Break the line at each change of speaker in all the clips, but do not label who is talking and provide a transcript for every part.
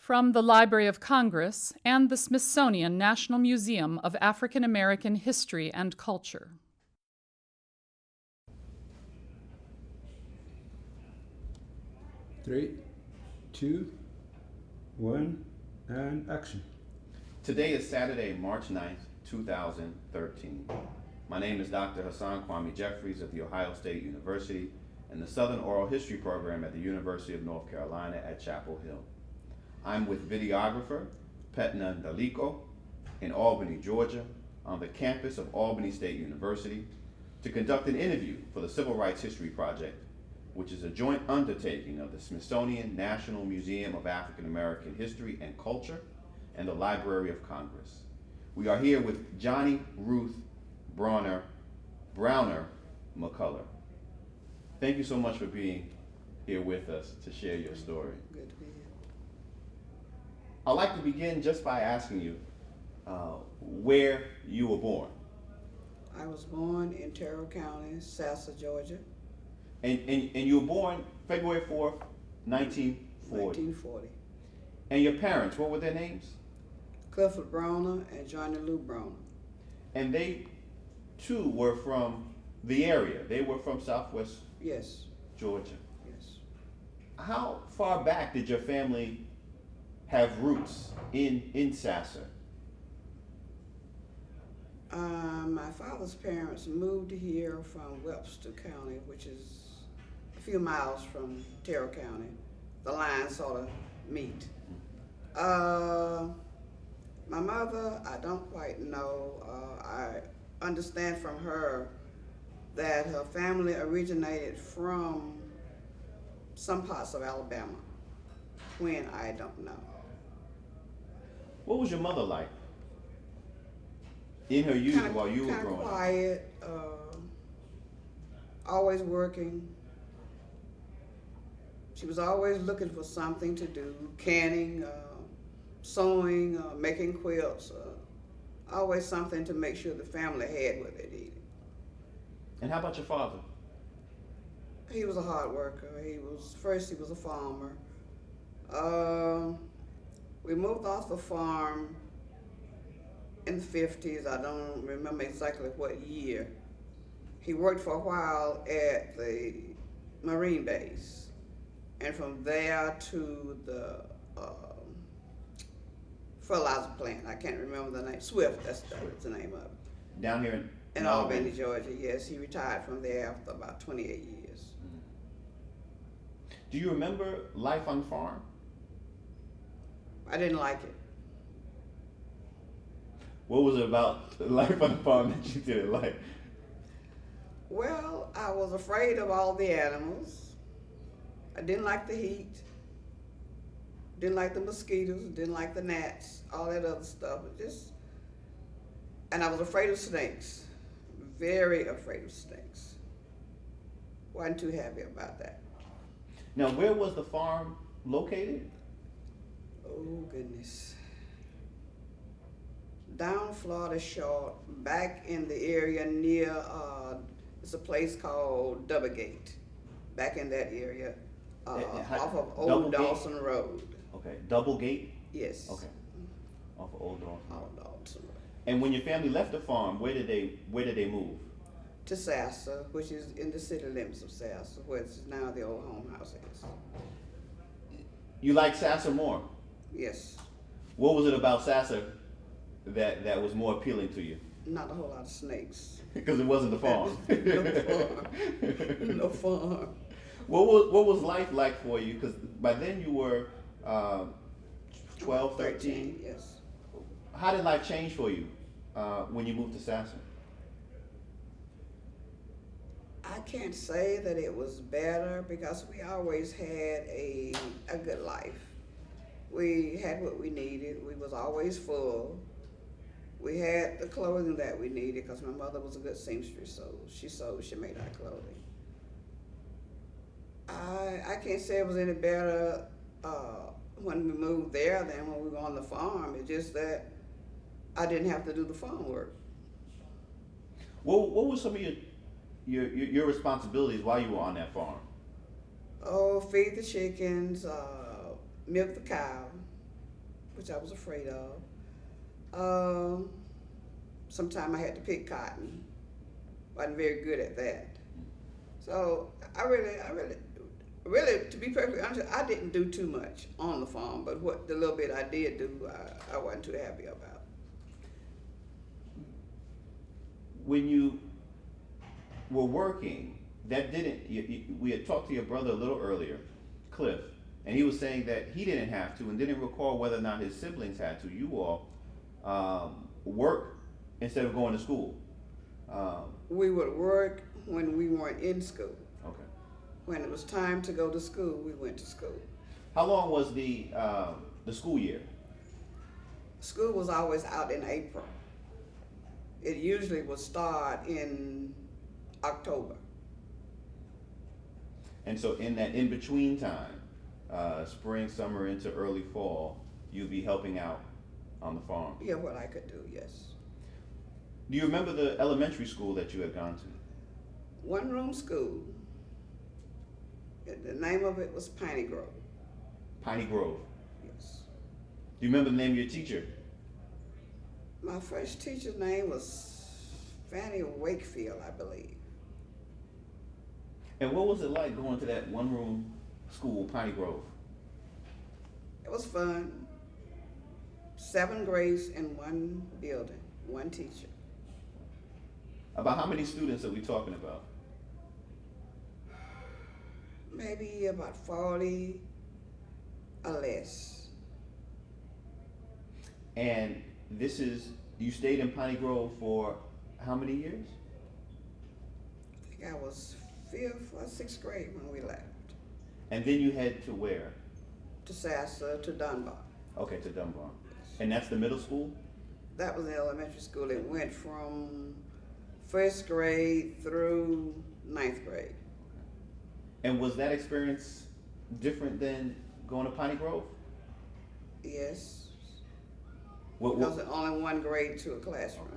From the Library of Congress and the Smithsonian National Museum of African American History and Culture.
Three, two, one, and action.
Today is Saturday, March 9th, 2013. My name is Dr. Hasan Kwame Jeffries of The Ohio State University and the Southern Oral History Program at the University of North Carolina at Chapel Hill. I'm with videographer Petna Daliko in Albany, Georgia, on the campus of Albany State University to conduct an interview for the Civil Rights History Project, which is a joint undertaking of the Smithsonian National Museum of African American History and Culture and the Library of Congress. We are here with Johnnie Ruth Browner McCullar. Thank you so much for being here with us to share your story.
Good to be here.
I'd like to begin just by asking you where you were born.
I was born in Terrell County, Sassa, Georgia.
And you were born February 4th, 1940.
1940.
And your parents, what were their names?
Clifford Browner and Johnnie Ruth Browner.
And they too were from the area. They were from Southwest
Yes,
Georgia.
yes.
How far back did your family have roots in Sassa?
My father's parents moved here from Webster County, which is a few miles from Terrell County. The lines sort of meet. My mother, I don't quite know. I understand from her that her family originated from some parts of Alabama. When, I don't know.
What was your mother like in her youth while you were
Kind of
growing up?
quiet, always working. She was always looking for something to do, canning, sewing, making quilts, always something to make sure the family had what they needed.
And how about your father?
He was a hard worker. He was a farmer. We moved off the farm in the 50s. I don't remember exactly what year. He worked for a while at the Marine base, and from there to the fertilizer plant. I can't remember the name. Swift, that's the name of it.
Down here
In Albany, Georgia, yes. He retired from there after about 28 years.
Do you remember life on the farm?
I didn't like it.
What was it about life on the farm that you didn't like?
Well, I was afraid of all the animals. I didn't like the heat. Didn't like the mosquitoes. Didn't like the gnats. All that other stuff. And I was afraid of snakes. Very afraid of snakes. Wasn't too happy about that.
Now, where was the farm located?
Oh, goodness. Down Florida Shore, back in the area near, it's a place called Doublegate. Back in that area, off of Old Dawson Road.
Okay, Doublegate?
Yes.
Okay, off of Old Dawson.
Old Dawson Road.
And when your family left the farm, where did they move?
To Sassa, which is in the city limits of Sassa, where it's now the old home house is.
You like Sassa more?
Yes.
What was it about Sassa that was more appealing to you?
Not a whole lot of snakes.
Because it wasn't the farm.
No farm. No farm.
What was life like for you? Because by then you were 12, 13?
Yes.
How did life change for you when you moved to Sassa?
I can't say that it was better because we always had a good life. We had what we needed. We was always full. We had the clothing that we needed because my mother was a good seamstress, so she made our clothing. I can't say it was any better when we moved there than when we were on the farm. It's just that I didn't have to do the farm work.
What were some of your responsibilities while you were on that farm?
Oh, feed the chickens, milk the cow, which I was afraid of. Sometimes I had to pick cotton. Wasn't very good at that. So I really, to be perfectly honest, I didn't do too much on the farm, but what the little bit I did do, I wasn't too happy about.
When you were working, that didn't, we had talked to your brother a little earlier, Cliff, and he was saying that he didn't have to and didn't recall whether or not his siblings had to. You all work instead of going to school.
We would work when we weren't in school.
Okay.
When it was time to go to school, we went to school.
How long was the school year?
School was always out in April. It usually would start in October.
And so in that in-between time, spring, summer into early fall, you'd be helping out on the farm.
Yeah, what I could do, yes.
Do you remember the elementary school that you had gone to?
One-room school. The name of it was Piney Grove.
Piney Grove.
Yes.
Do you remember the name of your teacher?
My first teacher's name was Fanny Wakefield, I believe.
And what was it like going to that one-room school, Piney Grove?
It was fun. 7 grades in one building, one teacher.
About how many students are we talking about?
Maybe about 40 or less.
And you stayed in Piney Grove for how many years?
I think I was 5th or 6th grade when we left.
And then you head to where?
To Sassa, to Dunbar.
Okay, to Dunbar. And that's the middle school?
That was the elementary school. It went from 1st grade through 9th grade.
And was that experience different than going to Piney Grove?
Yes.
What,
Because it's only 1 grade to a classroom.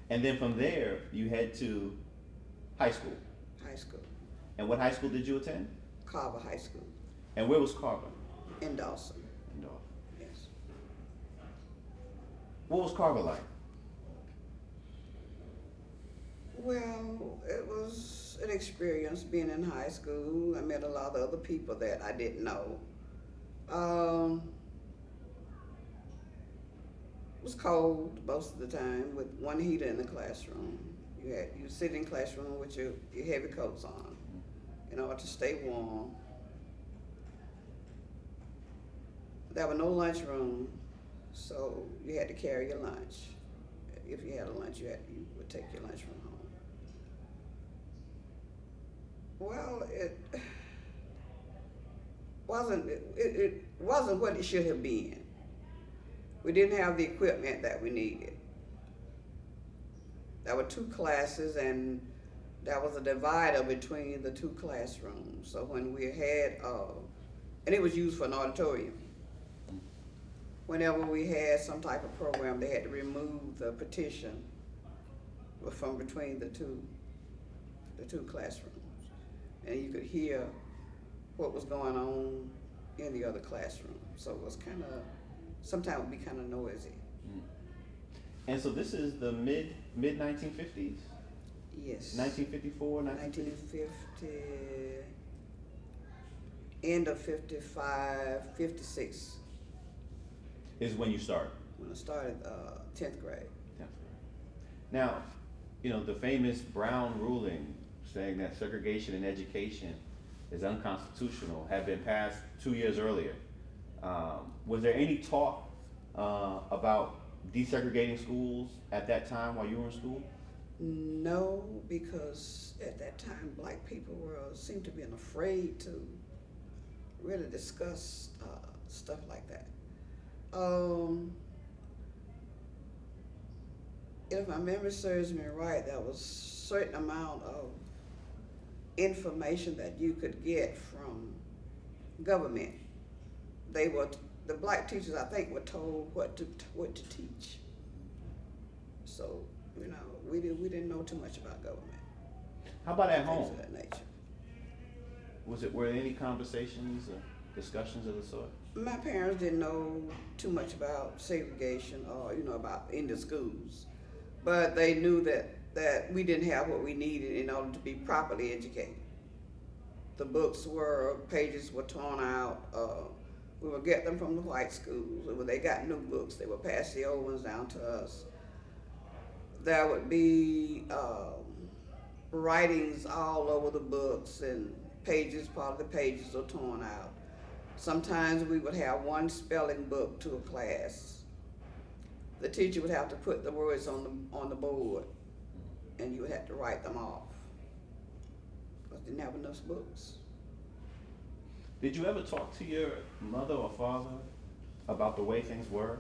And then from there, you head to high school.
High school.
And what high school did you attend?
Carver High School.
And where was Carver?
In Dawson.
In Dawson.
Yes.
What was Carver like?
Well, it was an experience being in high school. I met a lot of other people that I didn't know. It was cold most of the time with one heater in the classroom. You sit in classroom with your heavy coats on in order to stay warm. There was no lunchroom, so you had to carry your lunch. If you had a lunch, you would take your lunch from home. Well, it wasn't what it should have been. We didn't have the equipment that we needed. There were 2 classes, and there was a divider between the 2 classrooms. So when we had, and it was used for an auditorium. Whenever we had some type of program, they had to remove the partition from between the two classrooms. And you could hear what was going on in the other classroom. So it was kind of, sometimes it would be kind of noisy.
And so this is the mid 1950s?
Yes.
1954,
1950, end of 55, 56.
Is when you start?
When I started 10th grade.
10th grade. Now, the famous Brown ruling saying that segregation in education is unconstitutional had been passed 2 years earlier. Was there any talk about desegregating schools at that time while you were in school?
No, because at that time black people seemed to be afraid to really discuss stuff like that. If my memory serves me right, there was a certain amount of information that you could get from government. The black teachers, I think, were told what to teach. So, we didn't know too much about government.
How about at
Things
home?
of that nature.
Were there any conversations? discussions of the sort?
My parents didn't know too much about segregation or, about in the schools. But they knew that we didn't have what we needed in order to be properly educated. The pages were torn out. We would get them from the white schools. And when they got new books, they would pass the old ones down to us. There would be writings all over the books, and part of the pages were torn out. Sometimes we would have one spelling book to a class. The teacher would have to put the words on the board, and you would have to write them off, because didn't have enough books.
Did you ever talk to your mother or father about the way things were?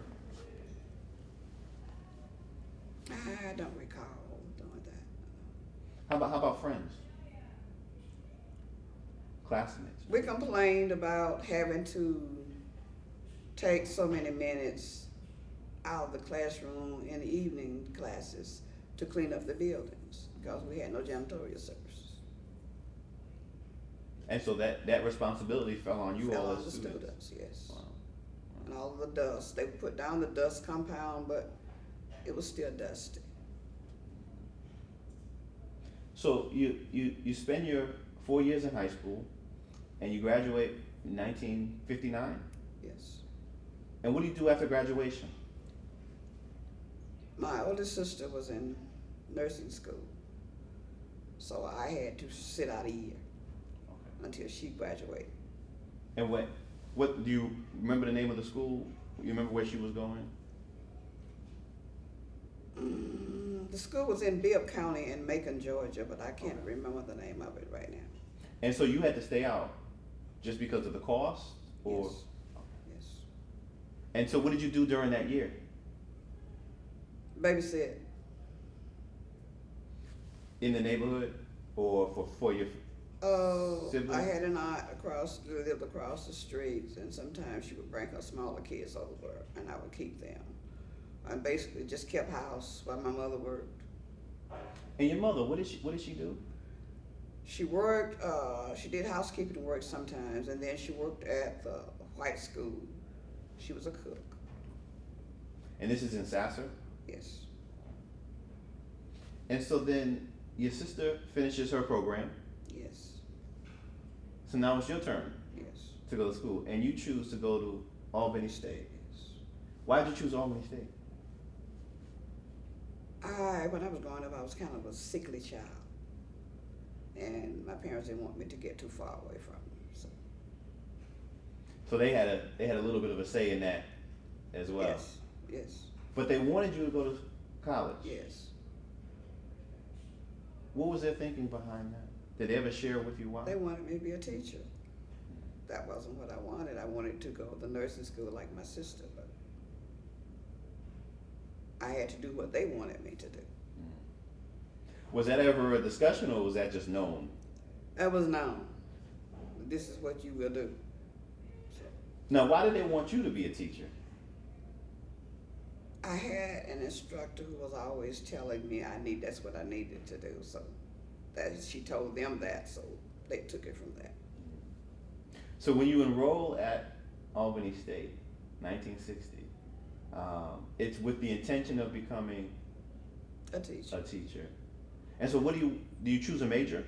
I don't recall doing that.
How about friends? Classmates?
We complained about having to take so many minutes out of the classroom in the evening classes to clean up the buildings because we had no janitorial services.
And so that responsibility fell on you all as
the
students?
Yes.
Wow.
And all of the dust. They put down the dust compound, but it was still dusty.
So you spend your 4 years in high school, and you graduate in 1959?
Yes.
And what do you do after graduation?
My oldest sister was in nursing school, so I had to sit out a year until she graduated.
And what do you remember the name of the school? You remember where she was going?
The school was in Bibb County in Macon, Georgia, but I can't remember the name of it right now.
And so you had to stay out just because of the cost? Or?
Yes. Yes.
And so what did you do during that year?
Babysit.
In the neighborhood or for your siblings?
I had an aunt who lived across the street, and sometimes she would bring her smaller kids over, and I would keep them. I basically just kept house while my mother worked.
And your mother, what did she do?
She worked, she did housekeeping work sometimes, and then she worked at the white school. She was a cook.
And this is in Sasser?
Yes.
And so then your sister finishes her program.
Yes.
So now it's your turn
Yes.
to go to school, and you choose to go to Albany State.
Yes.
Why did you choose Albany State?
When I was growing up, I was kind of a sickly child, and my parents didn't want me to get too far away from them.
So they had a little bit of a say in that as well.
Yes. Yes.
But they wanted you to go to college.
Yes.
What was their thinking behind that? Did they ever share with you why?
They wanted me to be a teacher. That wasn't what I wanted. I wanted to go to the nursing school like my sister, but I had to do what they wanted me to do.
Was that ever a discussion, or was that just known?
That was known. This is what you will do.
Now, why did they want you to be a teacher?
I had an instructor who was always telling me that's what I needed to do. So she told them that, so they took it from that.
So when you enroll at Albany State, 1960, it's with the intention of becoming
A teacher.
a teacher. And so what do you choose a major?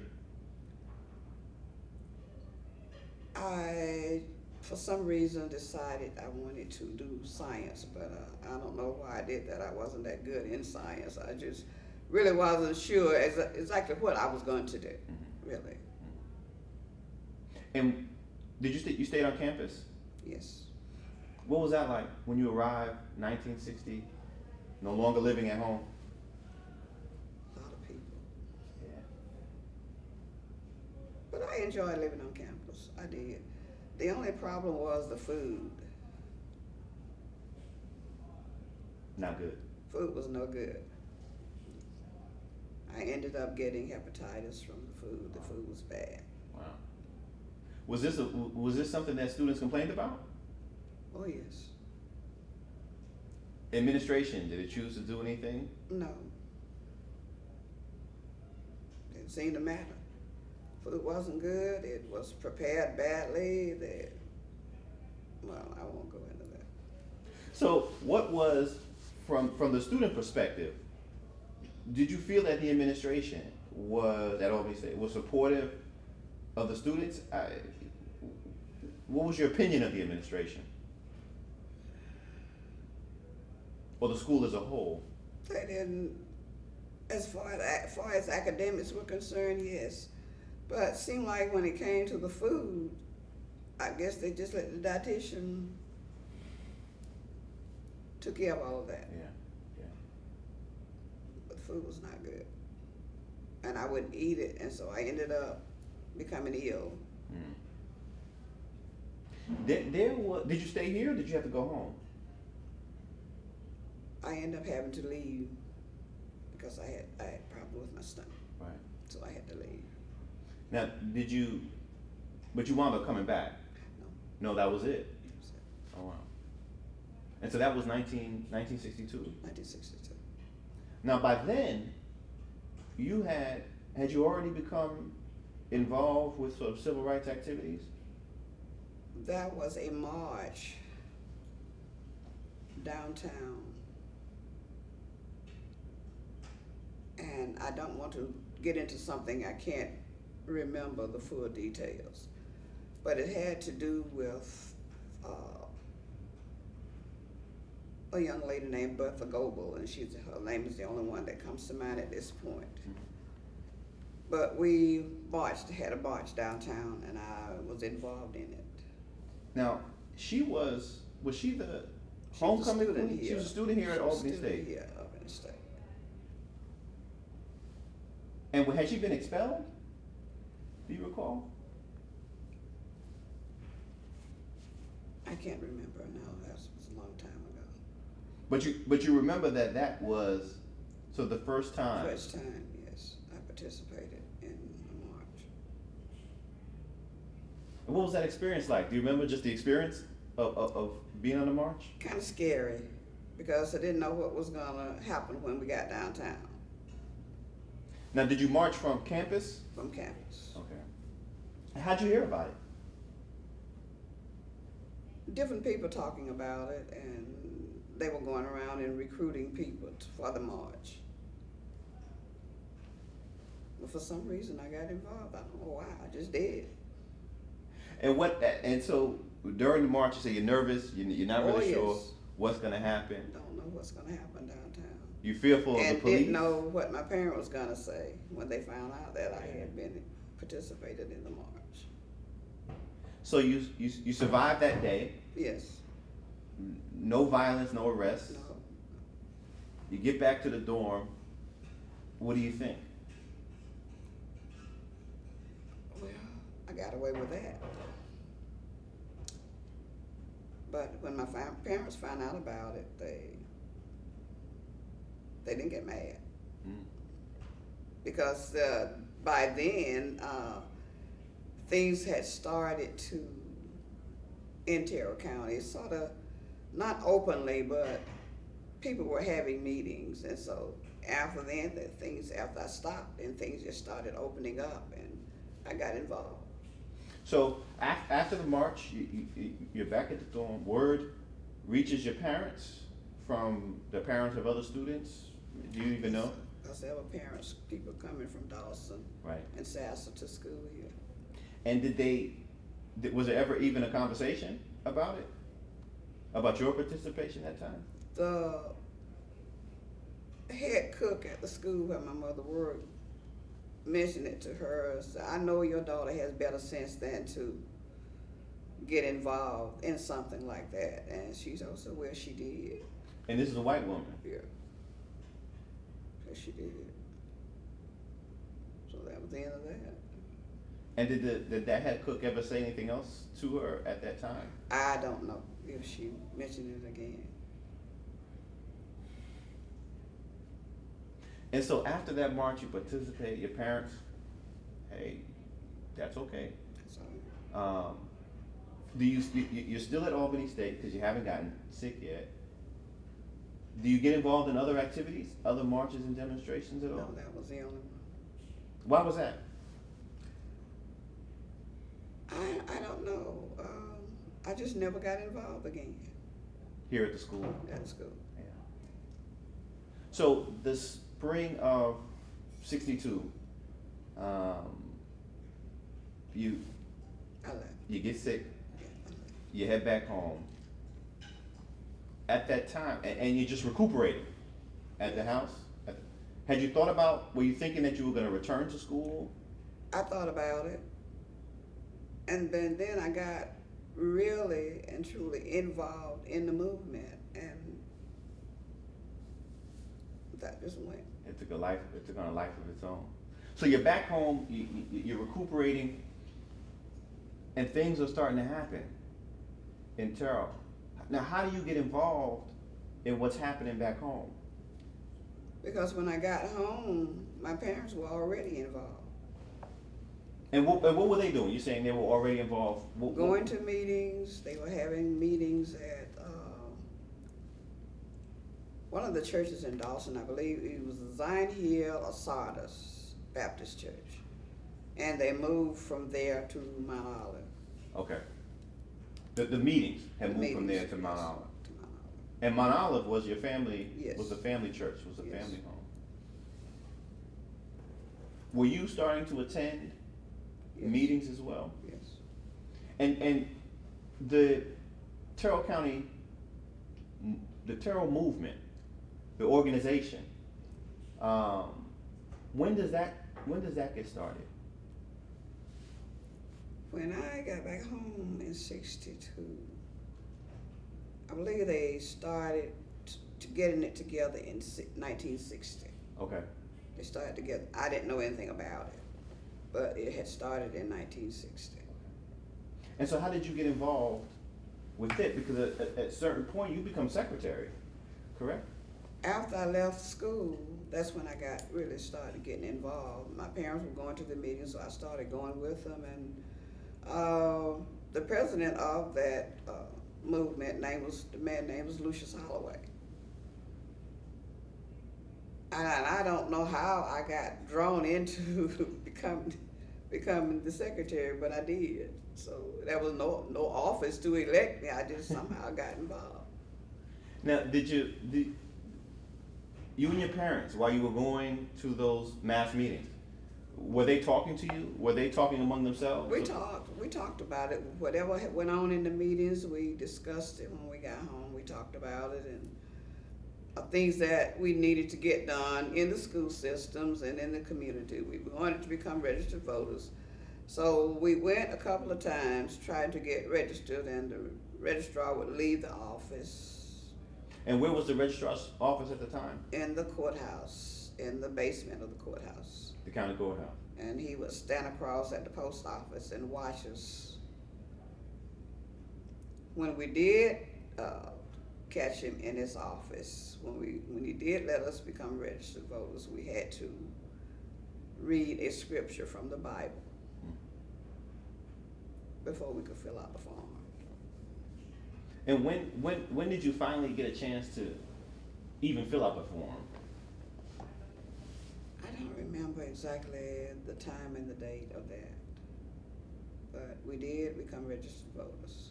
I, for some reason, decided I wanted to do science, but I don't know why I did that. I wasn't that good in science. I just really wasn't sure exactly what I was going to do, really.
And you stayed on campus?
Yes.
What was that like when you arrived, 1960, no longer living at home?
A lot of people.
Yeah.
But I enjoyed living on campus. I did. The only problem was the food.
Not good.
Food was no good. I ended up getting hepatitis from the food. The food was bad.
Wow. Was this something that students complained about?
Oh, yes.
Administration, did it choose to do anything?
No. Didn't seem to matter. Food wasn't good. It was prepared badly. Well, I won't go into that.
So what was, from the student perspective, did you feel that the administration was, at Albany State, was supportive of the students? What was your opinion of the administration? Or the school as a whole?
They didn't, as far as academics were concerned, yes. But it seemed like when it came to the food, I guess they just let the dietitian took care of all of that.
Yeah.
But the food was not good. And I wouldn't eat it, and so I ended up becoming ill.
Did you stay here, or did you have to go home?
I ended up having to leave because I had a problem with my stomach.
Right.
So I had to leave.
Now, but you wound up coming back? No, that was it? Oh, wow. And so that was 1962?
1962.
Now, by then, had you already become involved with sort of civil rights activities?
That was a march downtown. And I don't want to get into something I can't remember the full details. But it had to do with a young lady named Bertha Goebel, and her name is the only one that comes to mind at this point. But we had a march downtown, and I was involved in it.
Now, was she the
She was a
homecoming
student
queen?
here.
She was a student here at Albany
Student
State.
here at Albany State.
And had she been expelled? Do you recall?
I can't remember now. That was a long time ago.
But you remember that was the first time.
First time, yes, I participated in the march.
And what was that experience like? Do you remember just the experience of being on the march?
Kind of scary because I didn't know what was gonna happen when we got downtown
Now, did you march from campus?
from campus.
Okay. How'd you hear about it?
Different people talking about it, and they were going around and recruiting people for the march. But for some reason, I got involved. I don't know why. I just did.
And so during the march, you say you're nervous. You're not really sure
Yes.
what's going to happen.
Don't know what's gonna happen downtown.
You fearful of the
And
police.
didn't know what my parents was gonna say when they found out that I had participated in the march.
So you survived that day.
Yes.
No violence, no arrests.
No.
You get back to the dorm. What do you think?
Well, I got away with that. But when my parents found out about it, they didn't get mad. Because by then, things had started to, in Terrell County, sort of, not openly, but people were having meetings. And so after then, after I stopped, and things just started opening up, and I got involved.
So after the march, you're back at the dorm. Word reaches your parents from the parents of other students. Do you even know?
Because there were people coming from Dawson
Right.
and Sassa to school here.
And was there ever even a conversation about it? About your participation that time?
The head cook at the school where my mother worked mentioned it to her. So I know your daughter has better sense than to get involved in something like that. And she's also, well, she did.
And this is a white woman.
Yeah. So she did. So that was the end of that.
And did that head cook ever say anything else to her at that time?
I don't know if she mentioned it again.
And so after that march, you participate. Your parents, hey, that's okay.
So
You're still at Albany State because you haven't gotten sick yet. Do you get involved in other activities, other marches and demonstrations at all?
no, that was the only one.
Why was that?
I don't know. I just never got involved again
Here at the school?
at school.
Yeah. So the spring of '62, you
I left.
you get sick,
Yeah, I left.
you head back home. At that time, and you're just recuperating at the house. Had you thought about? Were you thinking that you were going to return to school?
I thought about it, and then I got really and truly involved in the movement, and that just went.
It took a life. It took on a life of its own. So you're back home. You're recuperating, and things are starting to happen in Terrell. Now, how do you get involved in what's happening back home?
Because when I got home, my parents were already involved.
And what were they doing? You're saying they were already involved.
Going to meetings, they were having meetings at one of the churches in Dawson, I believe it was Zion Hill or Sardis Baptist Church. And they moved from there to Mount Olive.
Okay. The meetings had
The
moved from there
meetings,
to Mount
yes,
Olive.
to Mount Olive.
And Mount Olive was your family,
Yes.
was a family church, was a
Yes.
family home. Were you starting to attend
Yes.
meetings as well?
Yes.
And the Terrell County, the Terrell movement, the organization, when does that get started?
When I got back home in '62, I believe they started to getting it together in 1960.
Okay.
They started together. I didn't know anything about it, but it had started in 1960.
And so how did you get involved with it? Because at a certain point you become secretary, correct?
After I left school, that's when I got really started getting involved. My parents were going to the meetings, so I started going with them. And the president of that movement the man's name was Lucius Holloway. And I don't know how I got drawn into becoming the secretary, but I did. So there was no office to elect me. I just somehow got involved.
Now, did you and your parents, while you were going to those mass meetings, were they talking to you? Were they talking among themselves?
We talked about it. Whatever went on in the meetings, we discussed it when we got home. We talked about it and things that we needed to get done in the school systems and in the community. We wanted to become registered voters. So we went a couple of times trying to get registered, and the registrar would leave the office.
And where was the registrar's office at the time?
In the courthouse, in the basement of the courthouse.
The county courthouse.
And he would stand across at the post office and watch us. When we did catch him in his office, when he did let us become registered voters, we had to read a scripture from the Bible before we could fill out the form.
And when did you finally get a chance to even fill out the form?
I don't remember exactly the time and the date of that, but we did become registered voters.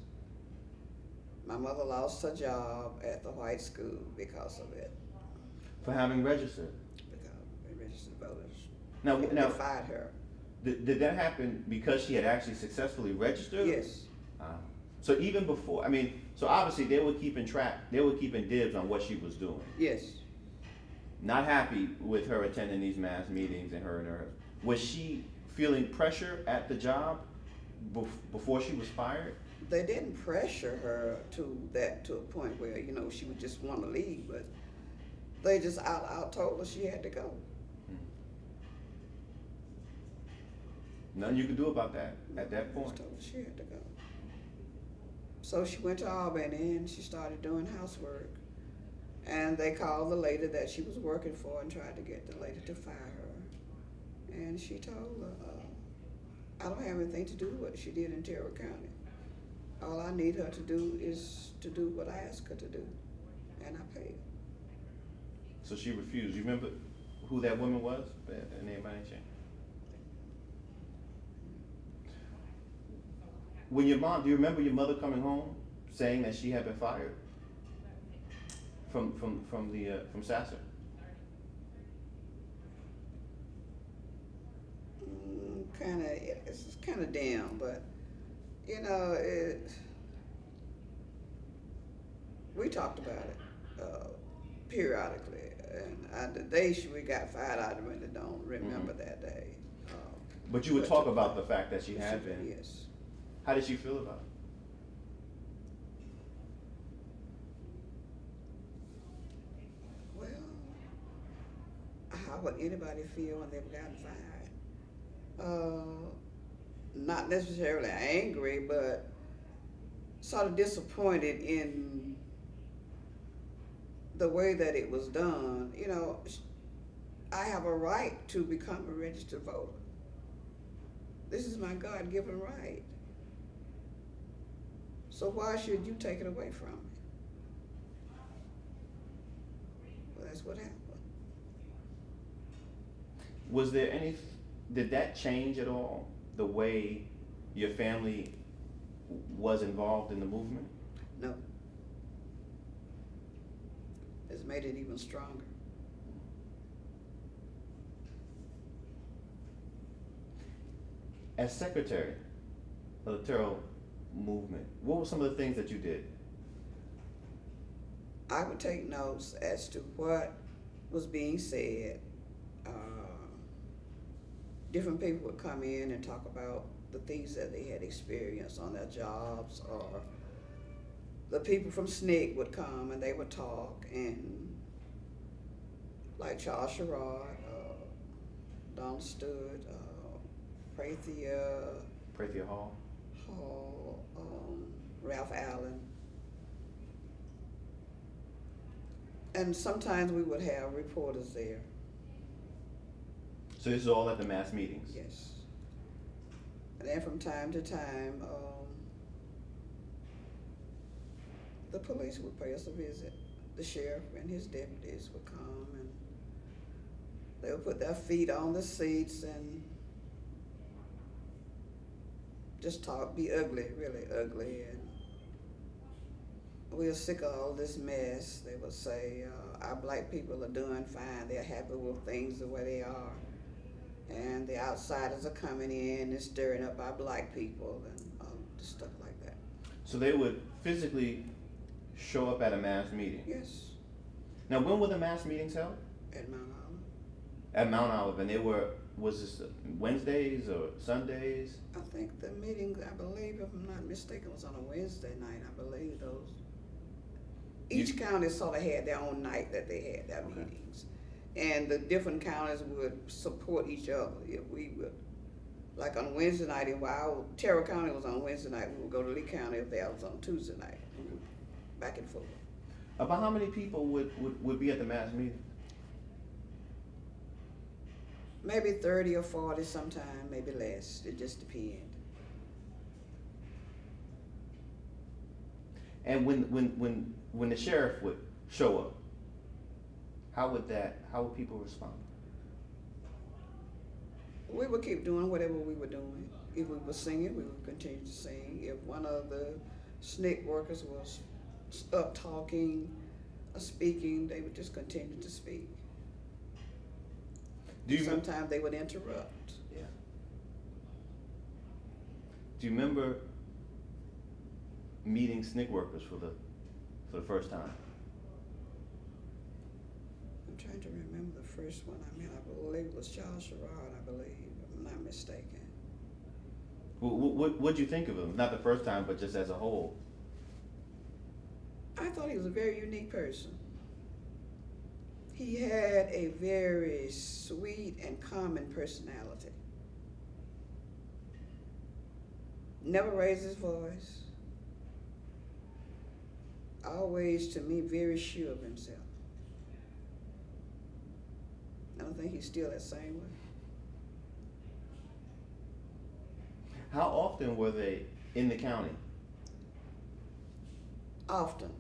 My mother lost her job at the white school because of it,
For having registered?
because we registered voters.
Now,
They fired her.
did that happen because she had actually successfully registered?
Yes,
So even before, so obviously they were keeping track, they were keeping dibs on what she was doing.
yes.
Not happy with her attending these mass meetings and her. Was she feeling pressure at the job before she was fired?
They didn't pressure her to a point where, she would just want to leave, but they just out told her she had to go.
Nothing you could do about that at that point.
Just told her she had to go. So she went to Albany and she started doing housework. And they called the lady that she was working for and tried to get the lady to fire her. And she told her, I don't have anything to do with what she did in Terrell County. All I need her to do is to do what I ask her to do. And I paid.
So she refused. You remember who that woman was? Her name by any chance? When your mom, do you remember your mother coming home saying that she had been fired from Sasser?
It's kind of dim, but you know, we talked about it periodically, and the day we got fired, I really don't remember that day.
But you would talk about the fact that she had been.
Yes.
How did she feel about it?
Well, how would anybody feel when they've gotten fired? Not necessarily angry, but sort of disappointed in the way that it was done. You know, I have a right to become a registered voter. This is my God-given right. So why should you take it away from me? Well, that's what happened.
Was there any, did that change at all the way your family was involved in the movement?
No. It's made it even stronger.
As secretary of the Terrell movement, what were some of the things that you did?
I would take notes as to what was being said. Different people would come in and talk about the things that they had experienced on their jobs, or the people from Snick would come and they would talk, and like Charles Sherrod, Donald Stood,
Prathia Hall?
Ralph Allen. And sometimes we would have reporters there.
So this is all at the mass meetings?
Yes. And then from time to time, the police would pay us a visit. The sheriff and his deputies would come, and they would put their feet on the seats and just talk, be ugly, really ugly. And we were sick of all this mess. They would say, our black people are doing fine. They're happy with things the way they are. And the outsiders are coming in and stirring up our black people and stuff like that.
So they would physically show up at a mass meeting?
Yes.
Now, when were the mass meetings held?
At Mount Olive.
At Mount Olive, and they were, was this Wednesdays or Sundays?
I think the meetings, I believe, if I'm not mistaken, was on a Wednesday night. I believe those. Each county sort of had their own night that they had their meetings. And the different counties would support each other. If we would, like on Wednesday night, if Terrell County was on Wednesday night, we would go to Lee County if that was on Tuesday night. Back and forth.
About how many people would be at the mass meeting?
Maybe 30 or 40 sometime, maybe less. It just depends.
And when the sheriff would show up, how would people respond?
We would keep doing whatever we were doing. If we were singing, we would continue to sing. If one of the Snick workers was up talking or speaking, they would just continue to speak. Sometimes they would interrupt.
Yeah. Do you remember meeting Snick workers for the first time?
I'm trying to remember the first one I met. I believe it was Charles Sherrod, I believe, if I'm not mistaken.
What'd you think of him? Not the first time, but just as a whole.
I thought he was a very unique person. He had a very sweet and common personality. Never raised his voice. Always, to me, very sure of himself. I don't think he's still that same way.
How often were they in the county?
Often.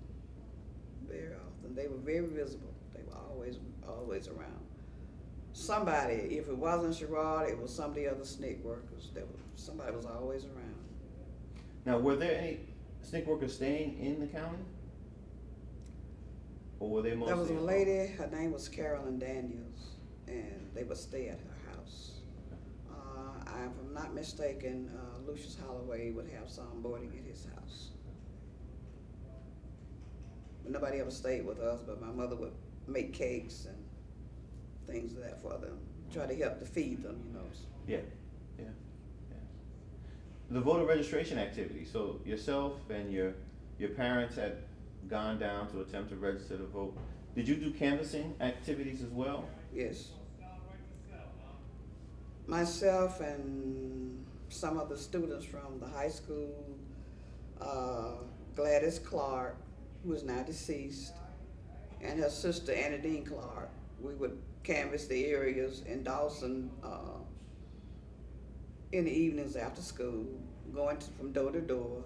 Very often. They were very visible. They were always around. Somebody, if it wasn't Sherrod, it was some of the other Snick workers. Somebody was always around.
Now, were there any Snick workers staying in the county? Or were they mostly?
There was a lady, her name was Carolyn Daniels, and they would stay at her house. If I'm not mistaken, Lucius Holloway would have some boarding at his house. But nobody ever stayed with us, but my mother would make cakes and things of that for them, try to help to feed them, you know.
Yeah, yeah, yeah. The voter registration activity. So yourself and your parents had gone down to attempt to register to vote. Did you do canvassing activities as well?
Yes. Myself and some of the students from the high school, Gladys Clark, who is now deceased, and her sister Anna Dean Clark, we would canvass the areas in Dawson in the evenings after school, going from door to door.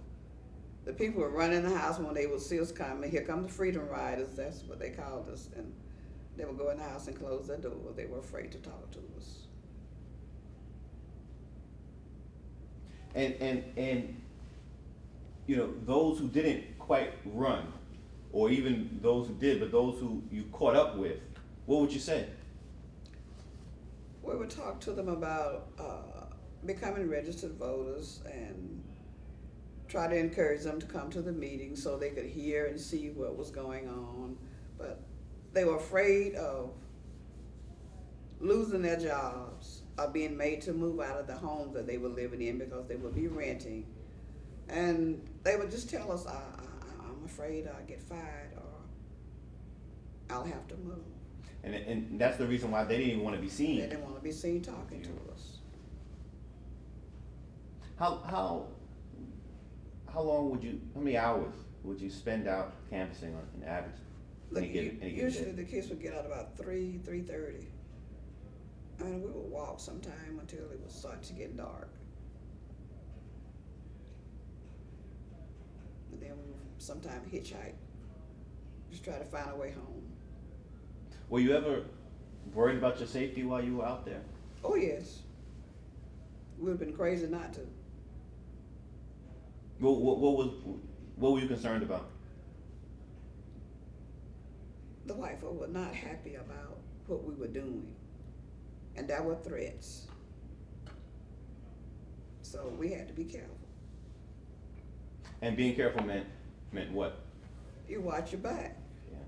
The people would run in the house when they would see us coming. Here come the Freedom Riders, that's what they called us. And they would go in the house and close their door. They were afraid to talk to us.
And you know, those who didn't quite run, or even those who did, but those who you caught up with, what would you say?
We would talk to them about becoming registered voters and try to encourage them to come to the meeting so they could hear and see what was going on. But they were afraid of losing their jobs or being made to move out of the homes that they were living in because they would be renting. And they would just tell us, I'm afraid I'll get fired or I'll have to move.
And that's the reason why they didn't even want to be seen.
They didn't want to be seen talking to us.
How long how many hours would you spend out canvassing on an average?
Usually the kids would get out about 3:30. And we would walk sometime until it would start to get dark. And then we would sometime hitchhike. Just try to find a way home.
Were you ever worried about your safety while you were out there?
Oh yes. We would have been crazy not to.
What were you concerned about?
The white folk were not happy about what we were doing. And there were threats. So we had to be careful.
And being careful meant what?
You watch your back.
Yeah.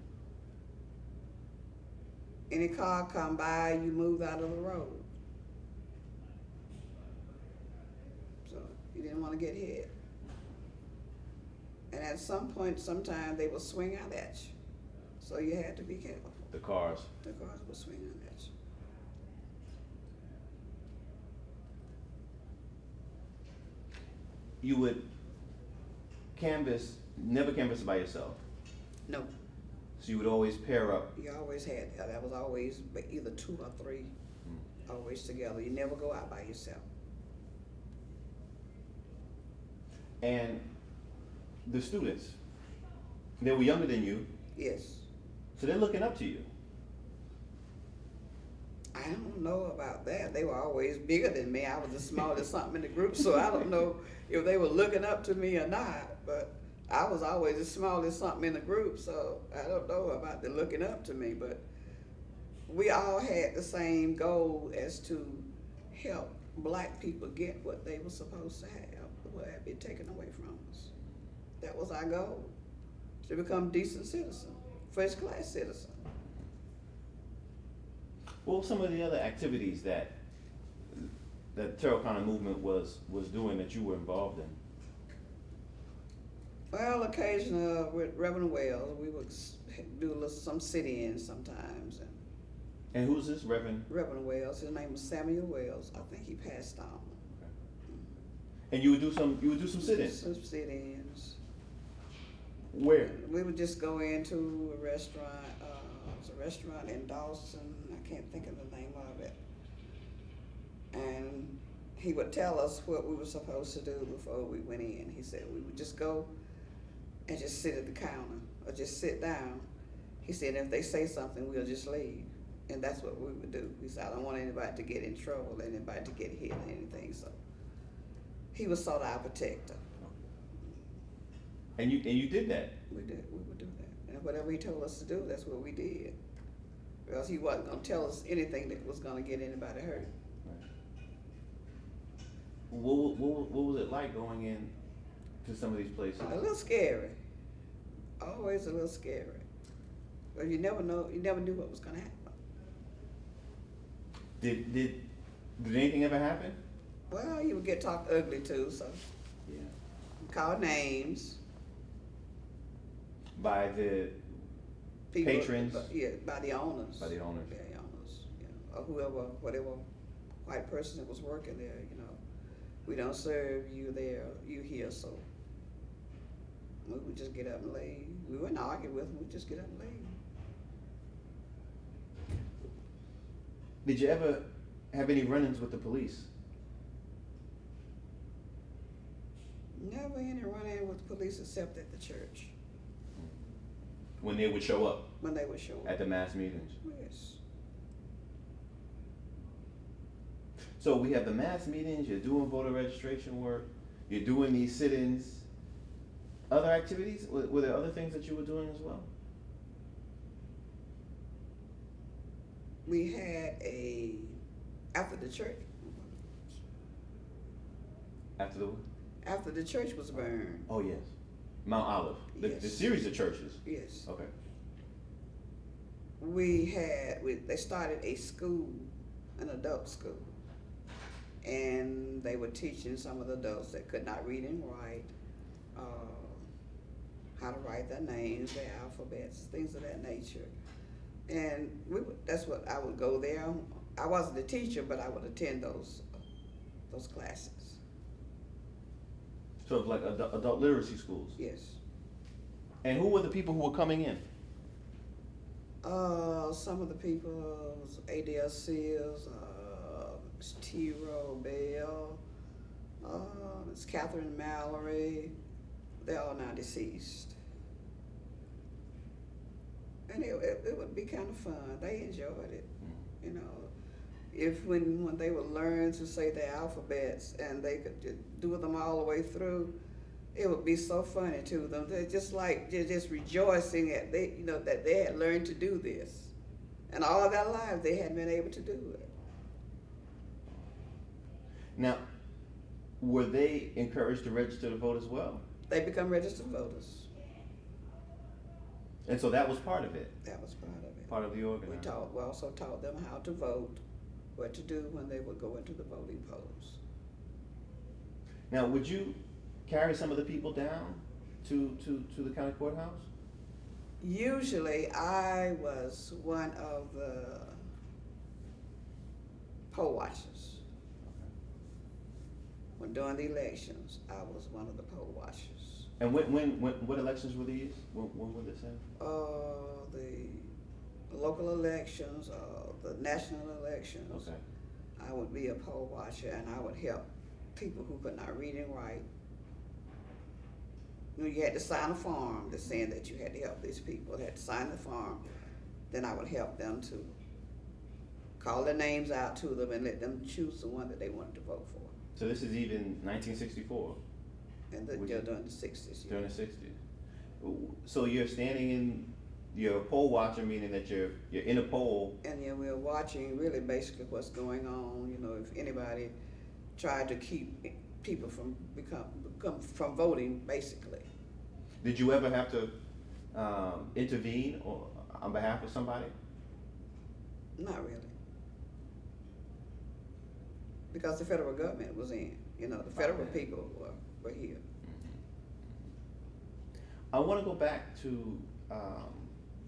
Any car come by, you move out of the road. So you didn't want to get hit. And at some point, sometime they will swing out at you. So you had to be careful.
The cars.
The cars will swing out at you.
You would never canvass by yourself.
No,
So you would always pair up.
you always had that. That was always either 2 or 3, always together. You never go out by yourself.
And the students, they were younger than you,
Yes.
so they're looking up to you.
I don't know about that. They were always bigger than me. I was the smallest something in the group, so I don't know if they were looking up to me or not. But I was always the smallest something in the group, so I don't know about the looking up to me. But we all had the same goal as to help black people get what they were supposed to have, what had been taken away from us. That was our goal, to become decent citizens, first class citizens.
What were some of the other activities that the Terracana movement was doing that you were involved in?
Well, occasionally with Reverend Wells, we would do some sit-ins sometimes.
And who's this, Reverend?
Reverend Wells, his name was Samuel Wells. I think he passed on.
And you would do some sit-ins.
Some sit-ins.
Where?
We would just go into a restaurant. It was a restaurant in Dawson. I can't think of the name of it. And he would tell us what we were supposed to do before we went in. He said we would just go and just sit at the counter or just sit down. He said if they say something, we'll just leave. And that's what we would do. He said, I don't want anybody to get in trouble, anybody to get hit or anything. So he was sort of our protector.
And you did that.
We would do that. And whatever he told us to do, that's what we did. Because he wasn't gonna tell us anything that was gonna get anybody hurt.
What was it like going in to some of these places?
A little scary. Always a little scary. But you never knew what was gonna happen.
Did anything ever happen?
Well, you would get talked ugly too, so
Yeah.
called names.
By the
People,
patrons?
Yeah, by the owners.
By the owners.
Yeah, the owners, or whatever white person that was working there, We don't serve you there, you here, so we would just get up and leave. We wouldn't argue with them, we'd just get up and leave.
Did you ever have any run-ins with the police?
Never any run-in with the police except at the church,
When they would show up
when they would show up.
at the mass meetings?
Yes.
So we have the mass meetings, you're doing voter registration work, you're doing these sit-ins. Other activities? Were there other things that you were doing as well?
We had after the church was burned,
Oh, yes. Mount Olive. The
Yes.
series of churches.
yes.
Okay.
They started a school, an adult school. And they were teaching some of the adults that could not read and write, how to write their names, their alphabets, things of that nature. And that's what I would go there. I wasn't a teacher, but I would attend those classes.
Sort of like adult literacy schools.
Yes.
And who were the people who were coming in?
Some of the people, A.D.L. Sears, Ms. T. Rowe Bell, Ms. Catherine Mallory, they're all now deceased. And it would be kind of fun. They enjoyed it, If when they would learn to say their alphabets and they could do them all the way through, it would be so funny to them. They're just rejoicing that they had learned to do this, and all their lives they hadn't been able to do it.
Now, were they encouraged to register to vote as well?
They become registered voters.
And so that was part of it,
That was part of it.
part of the organizing.
We also taught them how to vote, what to do when they would go into the voting polls.
Now, would you carry some of the people down to the county courthouse?
Usually, I was one of the poll watchers. When during the elections, I was one of the poll watchers.
And what elections were these? When were this in?
The local elections, the national elections.
Okay.
I would be a poll watcher, and I would help people who could not read and write. You had to sign a form that's saying that you had to help these people. They had to sign the form. Then I would help them to call their names out to them and let them choose the one that they wanted to vote for.
So this is even 1964,
And during the 60s.
during the 60s. So you're you're a poll watcher, meaning that you're in a poll.
And then we're watching really basically what's going on. If anybody tried to keep people from from voting, basically.
Did you ever have to intervene on behalf of somebody?
Not really. Because the federal government was in, the federal people were here.
I want to go back to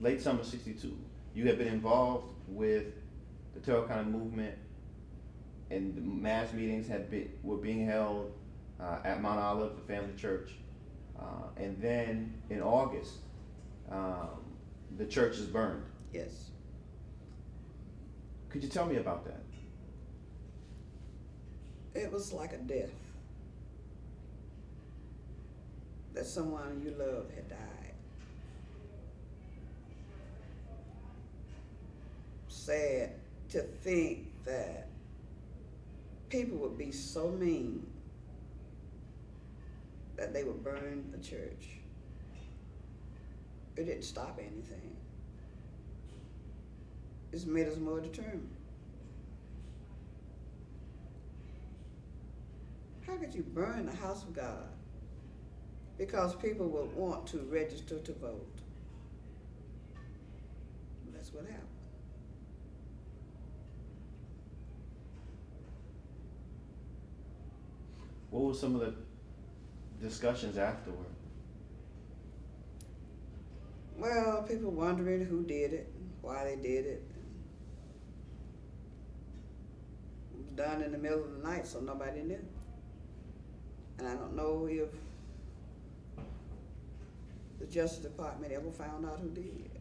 late summer '62. You have been involved with the Terrell County movement, and the mass meetings were being held at Mount Olive, the family church. And then in August, the church is burned.
Yes.
Could you tell me about that?
It was like a death. That someone you loved had died. Sad to think that people would be so mean that they would burn the church. It didn't stop anything. It's made us more determined. How could you burn the house of God? Because people will want to register to vote. That's what happened.
What were some of the discussions afterward?
Well, people wondering who did it, why they did it. It was done in the middle of the night, so nobody knew. And I don't know if the Justice Department ever found out who did it.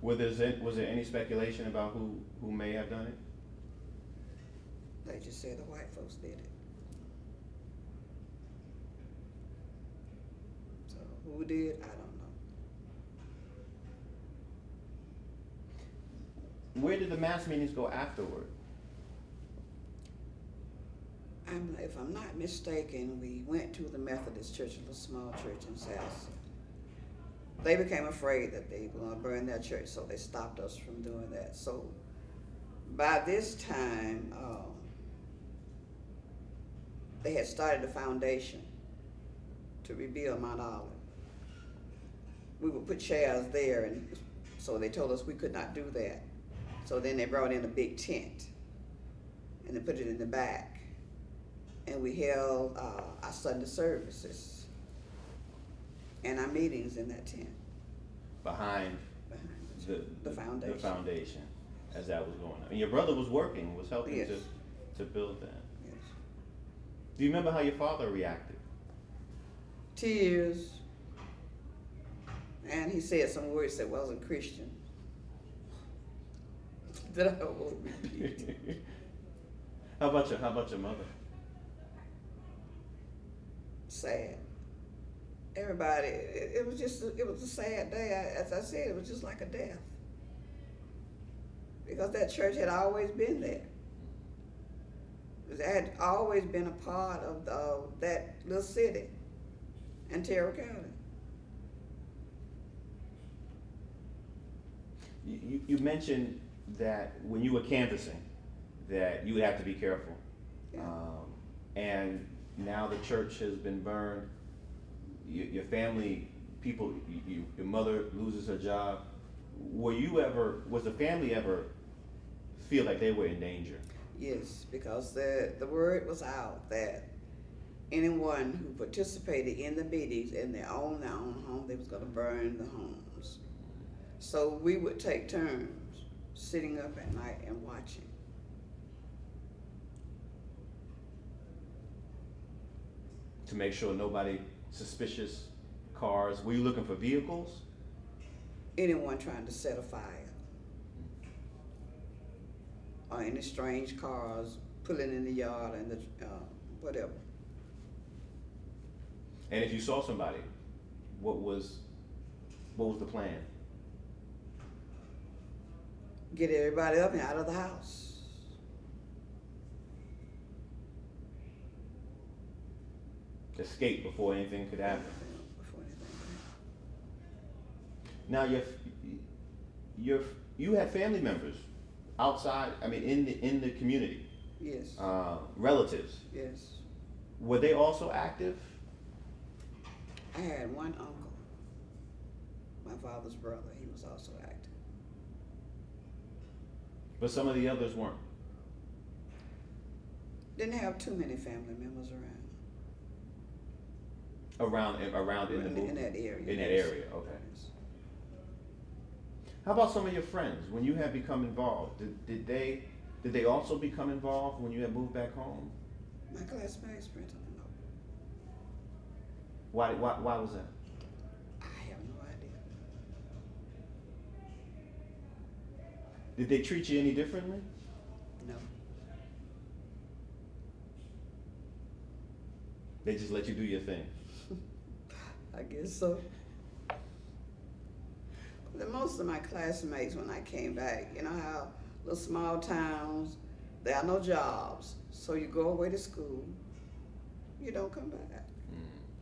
Was there any speculation about who may have done it?
They just said the white folks did it. So who did, I don't know.
Where did the mass meetings go afterward?
If I'm not mistaken, we went to the Methodist Church, a little small church in South. They became afraid that they were going to burn their church, so they stopped us from doing that. So by this time, they had started a foundation to rebuild Mount Olive. We would put chairs there, and so they told us we could not do that. So then they brought in a big tent, and they put it in the back. And we held our Sunday services and our meetings in that tent.
Behind
the foundation.
The foundation, as that was going on. And your brother was working, was helping
Yes.
to build that.
Yes.
Do you remember how your father reacted?
Tears. And he said some words that wasn't Christian. That I won't repeat.
How about your mother?
Sad. Everybody, it was a sad day. As I said, it was just like a death. Because that church had always been there. It had always been a part of that little city in Terrell County.
You mentioned that when you were canvassing, that you would have to be careful.
Yeah.
And now the church has been burned. Your family, people, your mother loses her job. Was the family ever feel like they were in danger?
Yes, because the word was out that anyone who participated in the meetings and they owned their own home, they was going to burn the homes. So we would take turns sitting up at night and watching.
To make sure nobody suspicious cars. Were you looking for vehicles?
Anyone trying to set a fire. Or any strange cars pulling in the yard and the whatever.
And if you saw somebody, what was the plan?
Get everybody up and out of the house.
Escape before anything could happen.
Before anything.
Now you had family members outside. I mean, in the community.
Yes.
Relatives.
Yes.
Were they also active?
I had one uncle, my father's brother. He was also active.
But some of the others weren't.
Didn't have too many family members around.
Around in the movement?
In that area.
In that
yes.
area, okay.
Yes.
How about some of your friends? When you had become involved, did they also become involved when you had moved back home?
My classmates, no.
Why was that?
I have no idea.
Did they treat you any differently?
No.
They just let you do your thing.
I guess so. Most of my classmates, when I came back, you know how little small towns, there are no jobs. So you go away to school, you don't come back.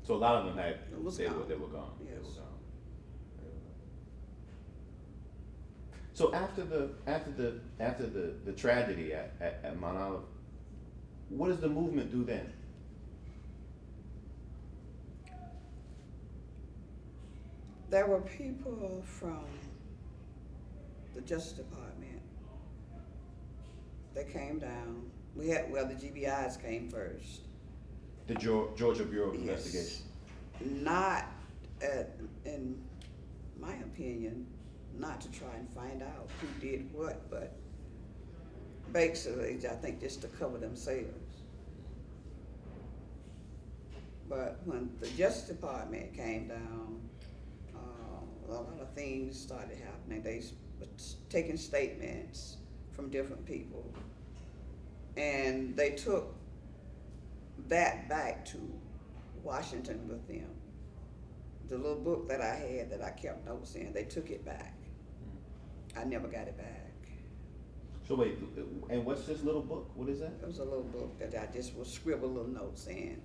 So a lot of them had,
It was
they were
gone.
they were gone. They
Yes.
were gone. So after the tragedy at Mount Olive, what does the movement do then?
There were people from the Justice Department that came down. The GBIs came first.
The Georgia Bureau of
Yes.
Investigation.
Not, in my opinion, not to try and find out who did what, but basically, I think just to cover themselves. But when the Justice Department came down, a lot of things started happening. They were taking statements from different people, and they took that back to Washington with them. The little book that I had that I kept notes in, they took it back. I never got it back.
So wait, and what's this little book? What is that?
It was a little book that I just would scribble little notes in.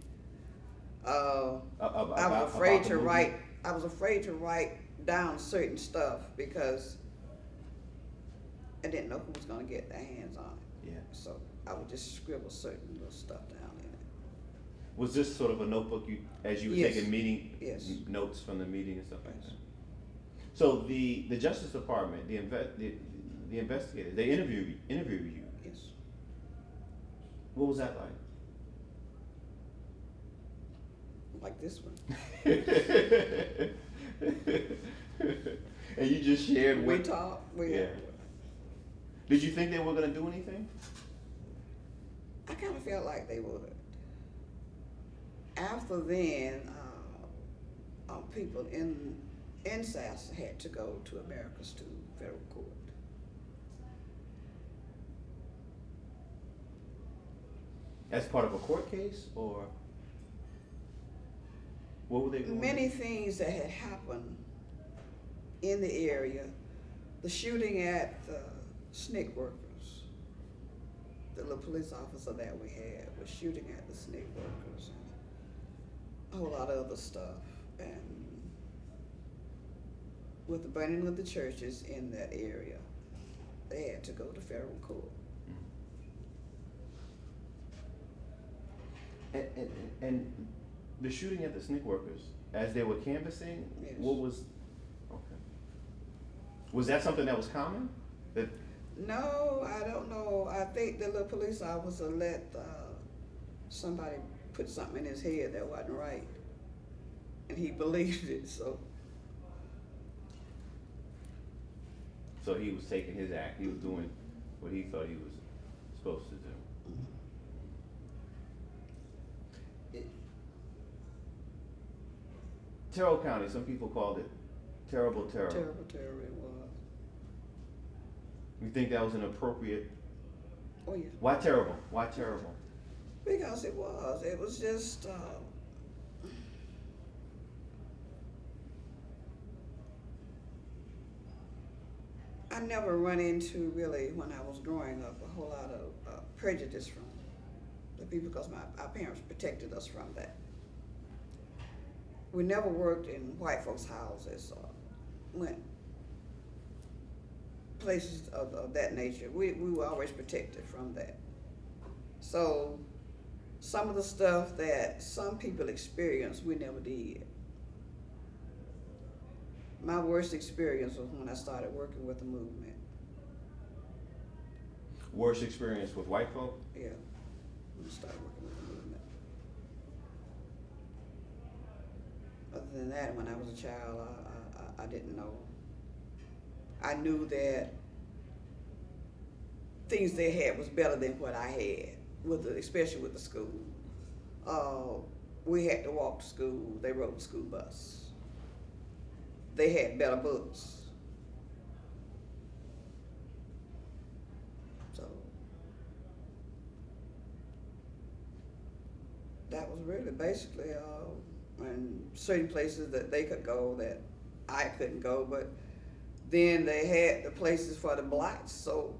About
I was afraid
the
to
movement?
write. I was afraid to write down certain stuff because I didn't know who was going to get their hands on it.
Yeah.
So I would just scribble certain little stuff down in it.
Was this sort of a notebook as you were
Yes.
taking meeting
Yes.
notes from the meeting and stuff like
Yes.
that? So the Justice Department, the investigators, they interviewed you.
Yes.
What was that like?
Like this one.
And you just shared
We
what?
talked.
Yeah. Did you think they were going to do anything?
I kind of felt like they would. After then, people in SAS had to go to America's to federal court.
As part of a court case, or what were they going?
Many things that had happened in the area, the shooting at the Snick workers, the little police officer that we had was shooting at the Snick workers, and a whole lot of other stuff, and with the burning of the churches in that area, they had to go to federal court.
And the shooting at the Snick workers, as they were canvassing,
Yes.
what was? Okay. Was that something that was common? That
No, I don't know. I think the little police officer let somebody put something in his head that wasn't right, and he believed it. So
he was taking his act. He was doing what he thought he was supposed to do. Terrell County, some people called it terrible terror.
terrible it was.
You think that was an appropriate?
Oh yeah,
Why terrible? Why terrible?
because it was. It was just. I never run into really when I was growing up a whole lot of prejudice from the people because our parents protected us from that. We never worked in white folks' houses or went places of that nature. We were always protected from that. So some of the stuff that some people experience, we never did. My worst experience was when I started working with the movement.
Worst experience with white folk?
Yeah, when I started working with the movement. Other than that, when I was a child, I didn't know. I knew that things they had was better than what I had, especially with the school. We had to walk to school. They rode the school bus. They had better books. So that was really basically in certain places that they could go that I couldn't go, but then they had the places for the blacks. So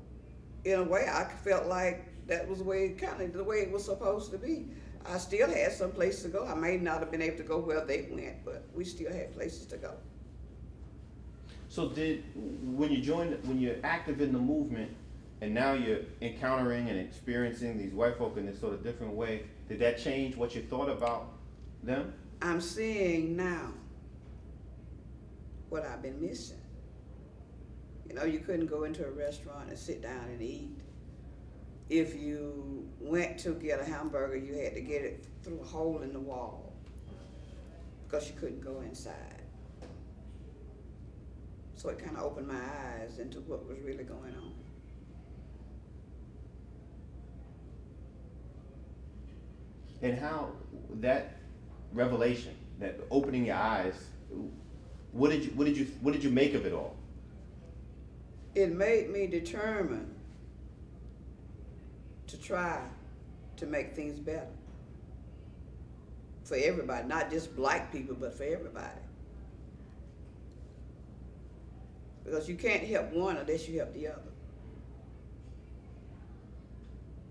in a way, I felt like that was the way it was supposed to be. I still had some places to go. I may not have been able to go where they went, but we still had places to go.
So when you're active in the movement, and now you're encountering and experiencing these white folk in this sort of different way, did that change what you thought about them?
I'm seeing now what I've been missing. You know, you couldn't go into a restaurant and sit down and eat. If you went to get a hamburger, you had to get it through a hole in the wall because you couldn't go inside. So it kind of opened my eyes into what was really going on.
And how that revelation, that opening your eyes, what did you make of it all?
It made me determined to try to make things better for everybody, not just black people, but for everybody. Because you can't help one unless you help the other.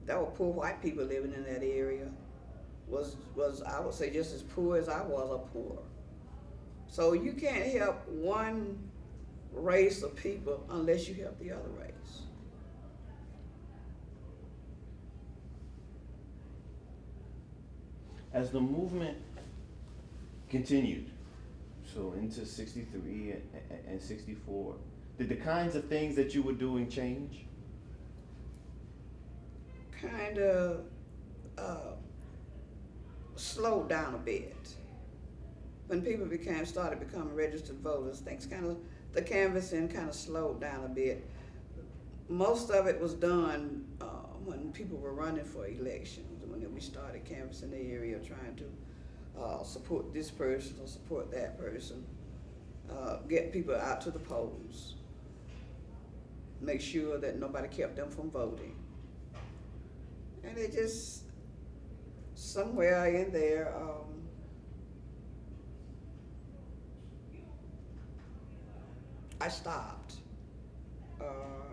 There were poor white people living in that area. Was I would say just as poor as I was, or poor. So you can't help one race of people unless you help the other race.
As the movement continued, so into 63 and 64, did the kinds of things that you were doing change?
Kind of slowed down a bit. When people started becoming registered voters, the canvassing kind of slowed down a bit. Most of it was done when people were running for elections, when we started canvassing the area, trying to support this person or support that person, get people out to the polls, make sure that nobody kept them from voting. And it just, somewhere in there, I stopped.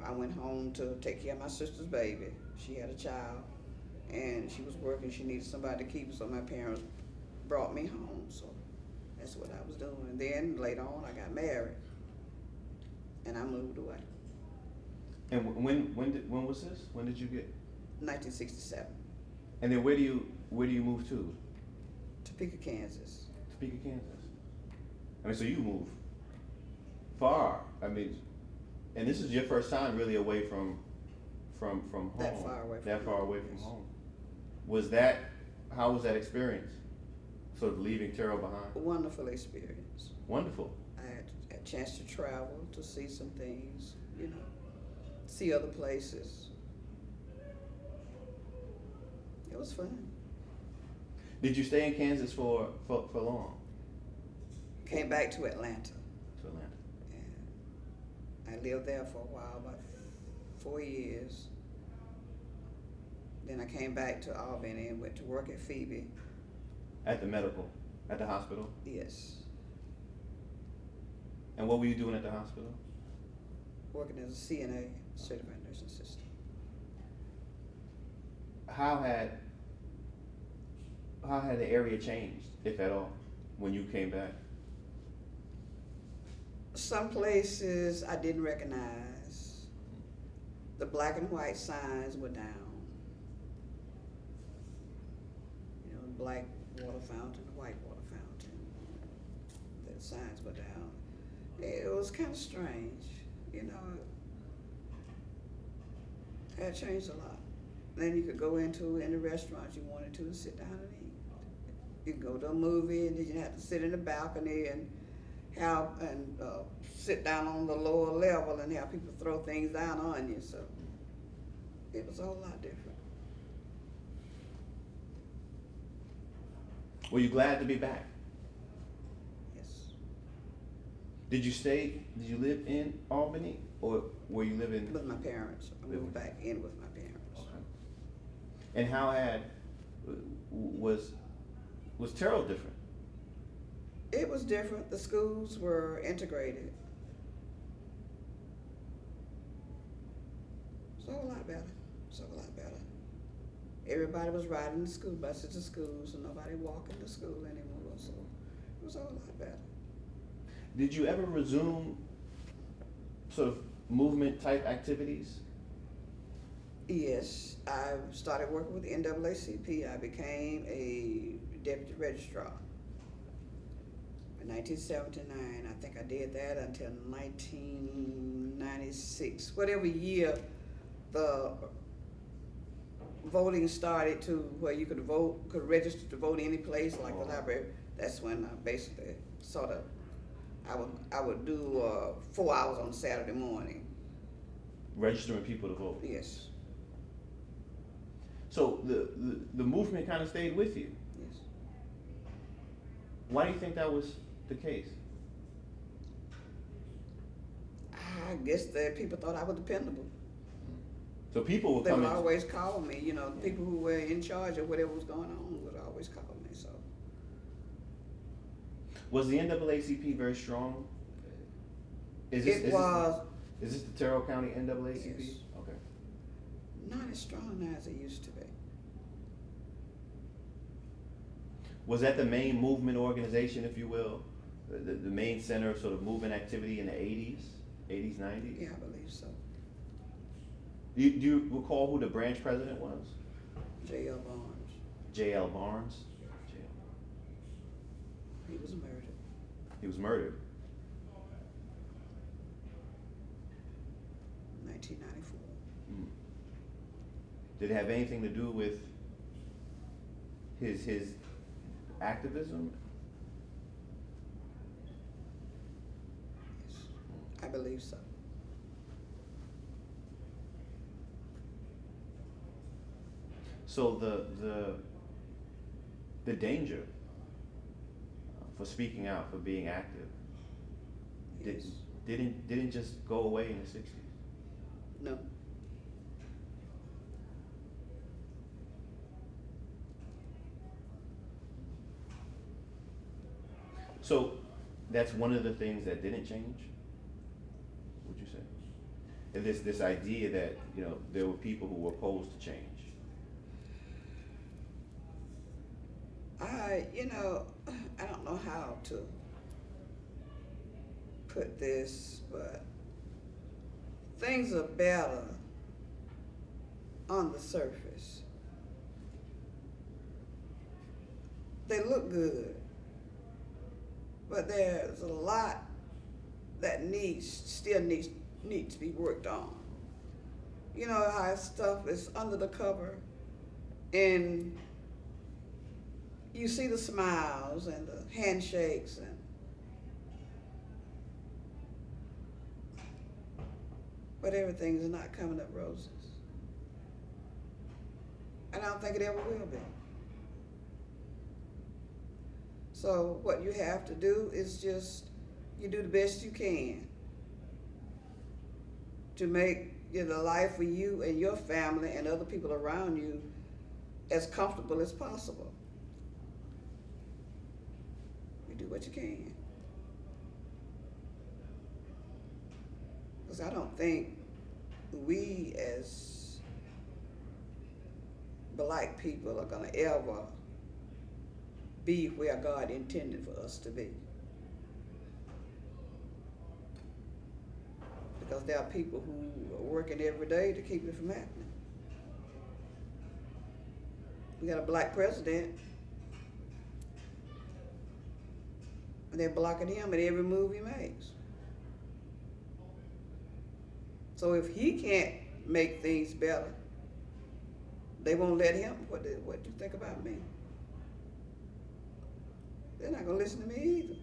I went home to take care of my sister's baby. She had a child, and she was working. She needed somebody to keep her, so my parents brought me home. So that's what I was doing. And then later on, I got married, and I moved away.
And when was this? When did you get?
1967.
And then where do you move to?
Topeka, Kansas.
Topeka, Kansas. I mean, so you moved far. I mean, and this is your first time really away from home.
That far away from
That far
home,
away from
yes.
home. How was that experience? Sort of leaving Terrell behind?
Wonderful experience.
Wonderful.
I had a chance to travel, to see some things, you know, see other places. It was fun.
Did you stay in Kansas for long?
Came back to Atlanta.
To Atlanta.
And I lived there for a while, about 4 years. Then I came back to Albany and went to work at Phoebe.
At the hospital?
Yes,
And what were you doing at the hospital?
working as a CNA, certified nursing assistant.
How had the area changed, if at all, when you came back?
Some places I didn't recognize. The black and white signs were down. You know, black water fountain, white water fountain. The signs were down. It was kind of strange, you know. It had changed a lot. Then you could go into any restaurant you wanted to and sit down and eat. You could go to a movie and then you had to sit in the balcony and sit down on the lower level and have people throw things down on you. So it was a whole lot different.
Were you glad to be back?
Yes.
Did you live in Albany, or were you living?
With my parents. I moved back in with my parents.
Okay. And how was Terrell different?
It was different. The schools were integrated. It's a whole lot better. It's a whole lot better. Everybody was riding the school buses to school, so nobody walking to school anymore. So it was a whole lot better.
Did you ever resume sort of movement type activities?
Yes, I started working with the NAACP. I became a deputy registrar in 1979. I think I did that until 1996. Whatever year the voting started to where you could vote, could register to vote any place like the library. That's when I basically sort of, I would do 4 hours on Saturday morning.
Registering people to vote?
Yes,
So the movement kind of stayed with you.
yes.
Why do you think that was the case?
I guess that people thought I was dependable.
So people were
They would
coming.
always call me, you know, the people who were in charge of whatever was going on would always call me, so.
Was the NAACP very strong? Is
It was
Is this the Terrell County NAACP?
Yes.
Okay.
not as strong now as it used to be.
Was that the main movement organization, if you will? The main center of sort of movement activity in the 80s, 90s?
Yeah, I believe so.
Do you recall who the branch president was?
J.L. Barnes,
J.L. Barnes?
he was murdered.
He was murdered.
1994.
Did it have anything to do with his activism?
Yes, I believe so.
So the danger for speaking out, for being active,
Yes.
didn't just go away in the 60s.
No.
So that's one of the things that didn't change, would you say? And this idea that, you know, there were people who were opposed to change.
I don't know how to put this, but things are better on the surface. They look good, but there's a lot that still needs to be worked on. You know how stuff is under the cover, and you see the smiles and the handshakes but everything is not coming up roses. And I don't think it ever will be. So what you have to do is you do the best you can to make the life for you and your family and other people around you as comfortable as possible. You do what you can. Because I don't think we as black people are going to ever be where God intended for us to be. Because there are people who are working every day to keep it from happening. We got a black president, and they're blocking him at every move he makes. So if he can't make things better, they won't let him. What do you think about me? They're not going to listen to me either.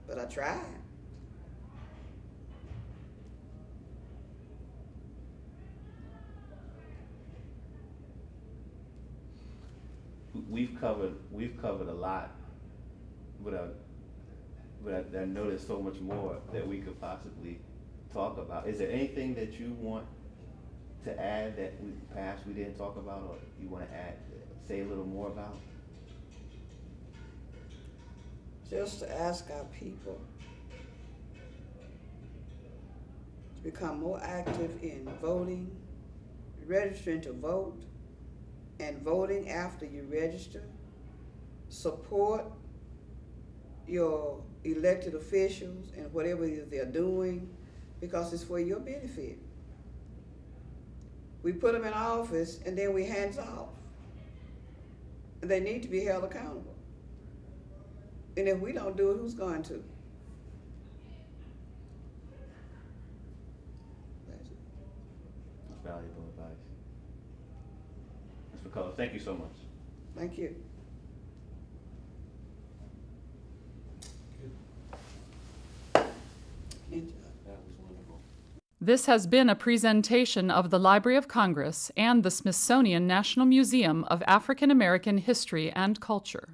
But I tried.
We've covered a lot, but I know there's so much more that we could possibly talk about. Is there anything that you want to add that perhaps we didn't talk about, or you want to say a little more about?
Just to ask our people to become more active in voting, registering to vote and voting after you register. Support your elected officials and whatever it is they're doing, because it's for your benefit. We put them in office and then we hands off. And they need to be held accountable. And if we don't do it, who's going to? That's it.
That's valuable advice. Ms. McCullar, thank you so much.
Thank you. Good job.
That was wonderful.
This has been a presentation of the Library of Congress and the Smithsonian National Museum of African American History and Culture.